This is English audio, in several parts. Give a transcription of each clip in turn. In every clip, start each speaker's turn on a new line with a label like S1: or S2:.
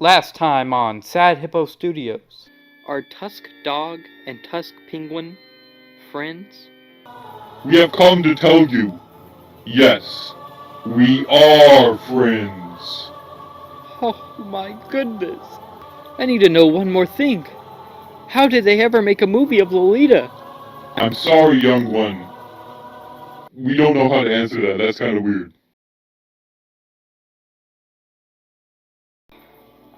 S1: Last time on Sad Hippo Studios. Are Tusk Dog and Tusk Penguin friends?
S2: We have come to tell you, yes, we are friends.
S1: Oh my goodness. I need to know one more thing. How did they ever make a movie of Lolita?
S2: I'm sorry, young one. We don't know how to answer that. That's kind of weird.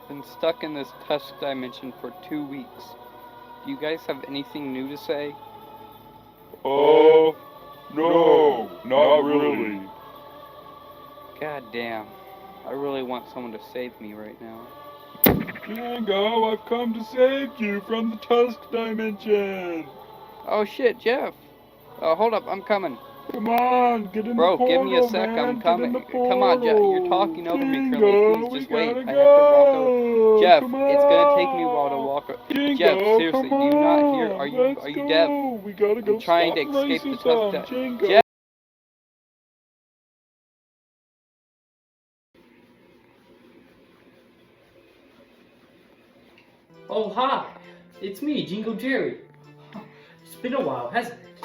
S1: Been stuck in this Tusk dimension for 2 weeks. Do you guys have anything new to say?
S2: No, not really.
S1: God damn. I really want someone to save me right now.
S2: Jingo, I've come to save you from the Tusk dimension.
S1: Oh shit, Jeff. Hold up, I'm coming.
S2: Come on, get in the
S1: Bro, give me a
S2: portal,
S1: sec,
S2: man.
S1: I'm
S2: Get in the
S1: coming. Come on, Jeff, you're
S2: portal.
S1: talking over me currently.
S2: Jingo,
S1: Please,
S2: we
S1: just wait.
S2: gotta
S1: I have to walk over.
S2: go.
S1: Jeff,
S2: Come
S1: it's gonna take me a while to
S2: on.
S1: walk over.
S2: Jingo,
S1: Jeff, seriously,
S2: come
S1: do you not hear?
S2: on.
S1: Are
S2: Let's
S1: you deaf?
S2: go. We gotta go
S1: I'm trying
S2: stop
S1: to escape the
S2: racism.
S1: Tusk.
S2: Jingo.
S1: Jeff.
S3: Oh, hi! It's me, Jingle Jerry. It's been a while, hasn't it?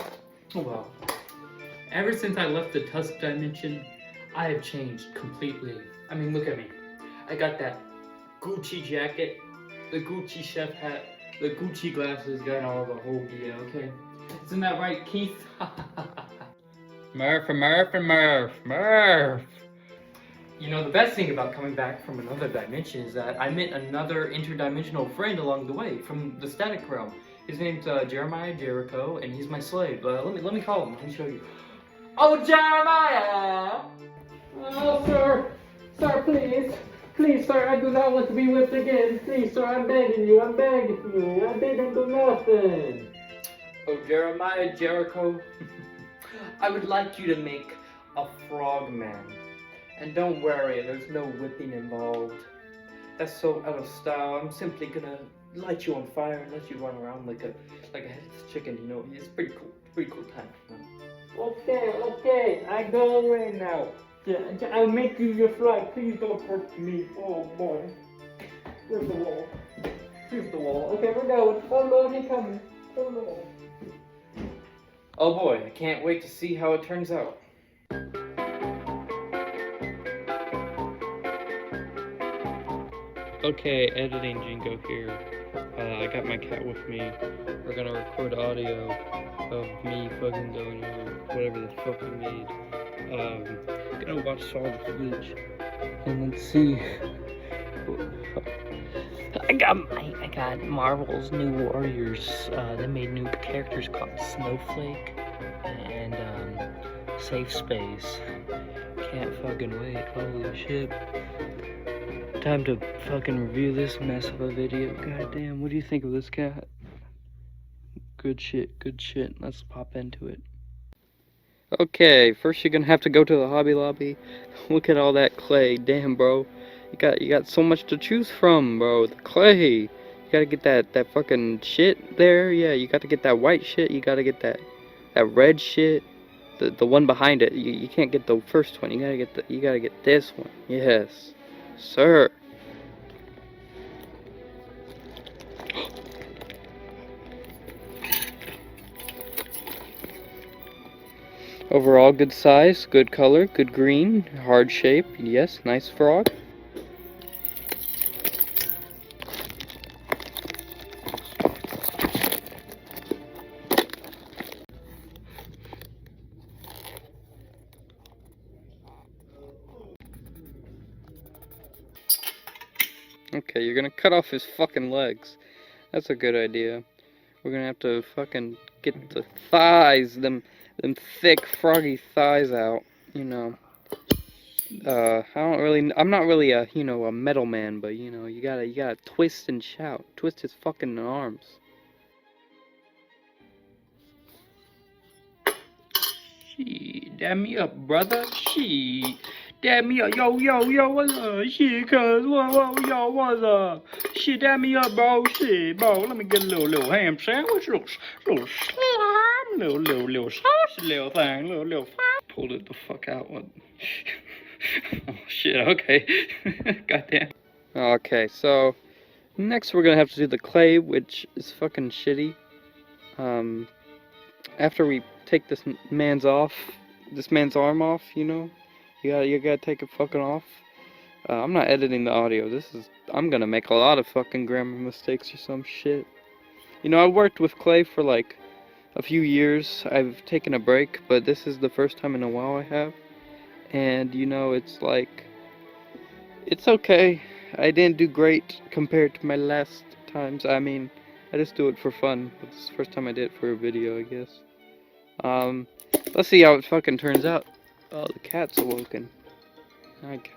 S3: Oh well. Ever since I left the Tusk dimension, I have changed completely. I mean, look at me. I got that Gucci jacket, the Gucci chef hat, the Gucci glasses, got all the whole gear, okay? Isn't that right, Keith?
S1: Murph.
S3: You know, the best thing about coming back from another dimension is that I met another interdimensional friend along the way from the static realm. His name's Jeremiah Jericho, and he's my slave. Let me call him. Let me show you. Oh, Jeremiah! Oh, sir, please, sir, I do not want to be whipped again. Please, sir, I'm begging you. I didn't do nothing. Oh, Jeremiah Jericho, I would like you to make a frogman. And don't worry, there's no whipping involved. That's so out of style. I'm simply gonna light you on fire and let you run around like a headless chicken, you know. It's pretty cool. Pretty cool time. Okay, I go away now. Yeah, I'll make you your flight. Please don't hurt me. Oh boy. Where's the wall? Here's the wall. Okay, we're going. Oh Lord, he's coming. Oh Lord. Oh boy, I can't wait to see how it turns out.
S1: Okay, editing Jingo here. I got my cat with me. We're gonna record audio of me fucking going over whatever the fuck we made. Gonna watch all the footage and let's see. I got Marvel's New Warriors. They made new characters called Snowflake and Safe Space. Can't fucking wait. Holy shit. Time to fucking review this mess of a video. Goddamn, what do you think of this cat? Good shit. Let's pop into it. Okay, first you're gonna have to go to the Hobby Lobby. Look at all that clay. Damn, bro. You got so much to choose from, bro. The clay. You gotta get that fucking shit there. Yeah, you gotta get that white shit. You gotta get that red shit. The one behind it. You can't get the first one. You gotta get this one. Yes. Sir. Overall, good size, good color, good green, hard shape. Yes, nice frog. Okay, you're gonna cut off his fucking legs. That's a good idea. We're gonna have to fucking get the thighs, them thick froggy thighs out. You know. I'm not really a a metal man, but you gotta twist and shout, twist his fucking arms. Shit, dab me up, brother. Shit. Dab me up. Yo, what's up? Shit, cuz, yo, what's up? Shit, dab me up, bro. Shit, bro, let me get a little ham sandwich, little slime, little sausage, little thing, little pulled it the fuck out. What? Oh, shit, okay. Goddamn.
S4: Okay, so next we're gonna have to do the clay, which is fucking shitty. Um, After we take this man's arm off, you know, you gotta take it fucking off. I'm not editing the audio. I'm gonna make a lot of fucking grammar mistakes or some shit. You know, I worked with clay for like a few years. I've taken a break, but this is the first time in a while I have. And you know, it's like, it's okay. I didn't do great compared to my last times. I mean, I just do it for fun. But this is the first time I did it for a video, I guess. Um, let's see how it fucking turns out. Oh, the cat's awoken. Okay.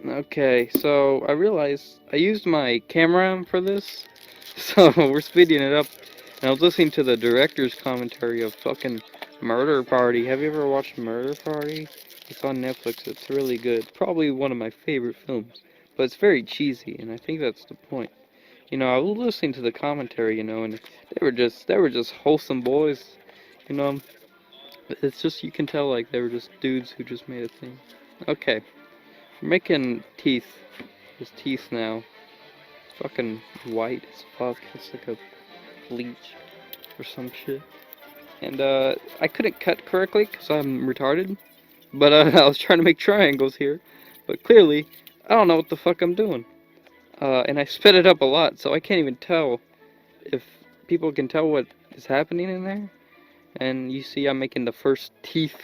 S4: Okay, so I realized I used my camera for this, so we're speeding it up. And I was listening to the director's commentary of fucking Murder Party. Have you ever watched Murder Party? It's on Netflix. It's really good. Probably one of my favorite films. But it's very cheesy, and I think that's the point. You know, I was listening to the commentary, you know, and they were just wholesome boys. You know, it's just, you can tell like they were just dudes who just made a thing. Okay. We're making teeth. His teeth now. Fucking white as fuck. It's like a bleach or some shit. And I couldn't cut correctly because I'm retarded. But I was trying to make triangles here. But clearly, I don't know what the fuck I'm doing. And I sped it up a lot, so I can't even tell if people can tell what is happening in there. And you see I'm making the first teeth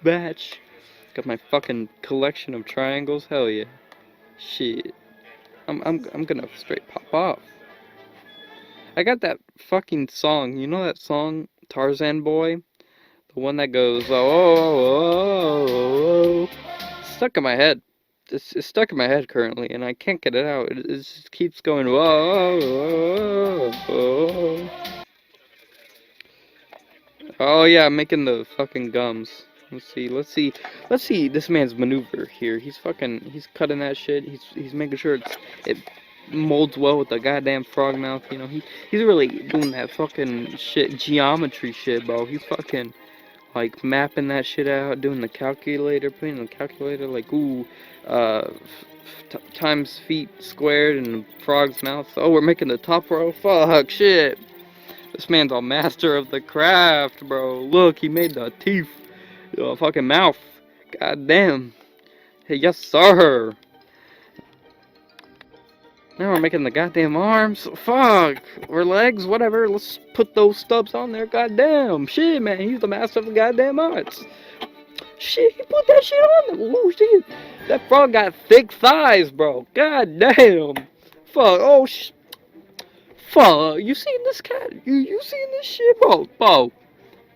S4: batch. Got my fucking collection of triangles. Hell yeah. Shit. I'm gonna straight pop off. I got that fucking song. You know that song, Tarzan Boy? The one that goes, oh, oh, oh, oh. It's stuck in my head. It's stuck in my head currently, and I can't get it out. It just keeps going, whoa, whoa, whoa. Oh yeah, I'm making the fucking gums. Let's see this man's maneuver here. He's cutting that shit. He's making sure it molds well with the goddamn frog mouth. You know, he's really doing that fucking shit, geometry shit, bro. He's fucking like mapping that shit out, doing the calculator, putting in the calculator, like ooh, times feet squared in the frog's mouth. Oh, we're making the top row. Fuck shit. This man's a master of the craft, bro. Look, he made the teeth. Fucking mouth. God damn. Hey, yes, sir. Now we're making the goddamn arms. Fuck. Or legs, whatever. Let's put those stubs on there. Goddamn. Shit, man. He's the master of the goddamn arts. Shit, he put that shit on there. Oh, shit. That frog got thick thighs, bro. God damn. Fuck. Oh, shit. Fuck. You seen this cat? You seen this shit, bro?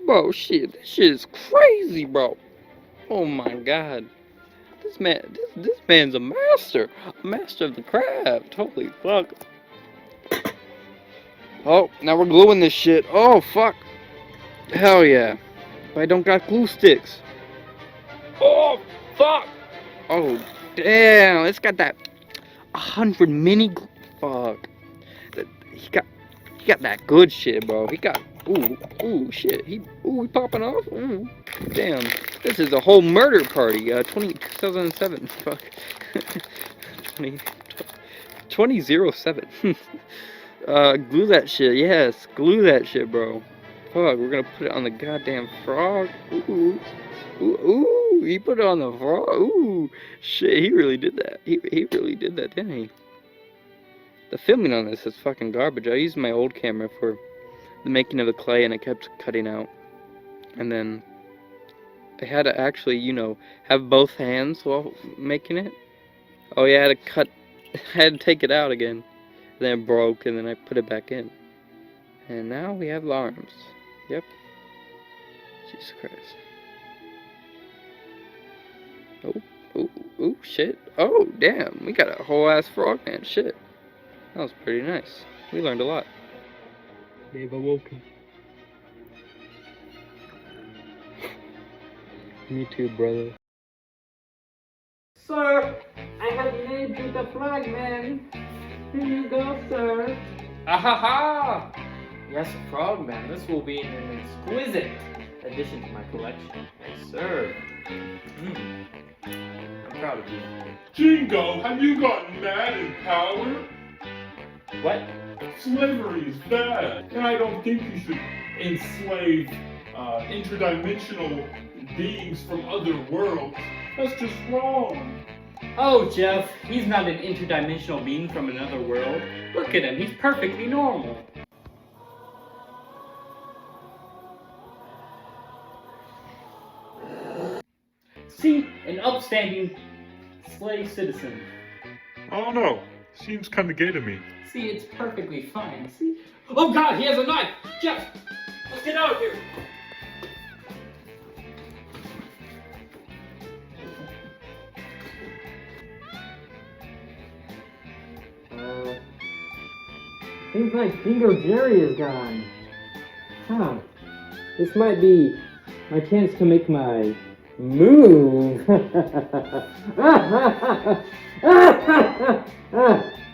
S4: Bro, shit. This shit is crazy, bro. Oh, my God. This man's a master of the craft. Holy fuck. Oh, now we're gluing this shit. Oh, fuck. Hell yeah. But I don't got glue sticks. Oh, fuck. Oh, damn. It's got that 100 mini fuck. He got that good shit, bro. He got, ooh, shit. He popping off. Ooh, damn. This is a whole murder party. 2007. Fuck. 2007. Glue that shit. Yes, glue that shit, bro. Fuck, we're gonna put it on the goddamn frog. Ooh. He put it on the frog. Ooh. Shit, he really did that. He really did that, didn't he? The filming on this is fucking garbage. I used my old camera for the making of the clay, and I kept cutting out. And then I had to actually, you know, have both hands while making it. Oh yeah, I had to take it out again. And then it broke, and then I put it back in. And now we have arms. Yep. Jesus Christ. Oh, shit. Oh, damn. We got a whole ass frogman. Shit. That was pretty nice. We learned a lot. They've awoken. Me too, brother.
S5: Sir, I have named you the frogman. Here you go, sir.
S3: Ahaha! Yes, frogman. This will be an exquisite addition to my collection. Yes, sir. I'm proud of you.
S2: Jingo, have you gotten mad in power?
S3: What?
S2: Slavery is bad, and I don't think you should enslave interdimensional beings from other worlds. That's just wrong.
S3: Oh, Jeff, he's not an interdimensional being from another world. Look at him, he's perfectly normal. See, an upstanding slave citizen.
S2: I don't know. Seems kind of gay to me.
S3: See, it's perfectly fine. See? Oh God, he has a knife! Jeff, let's get out of here!
S5: Seems like Dingo Jerry is gone. Huh. This might be my chance to make my move.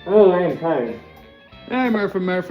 S5: Oh, I am tired.
S3: Hey, Murphy. Murph!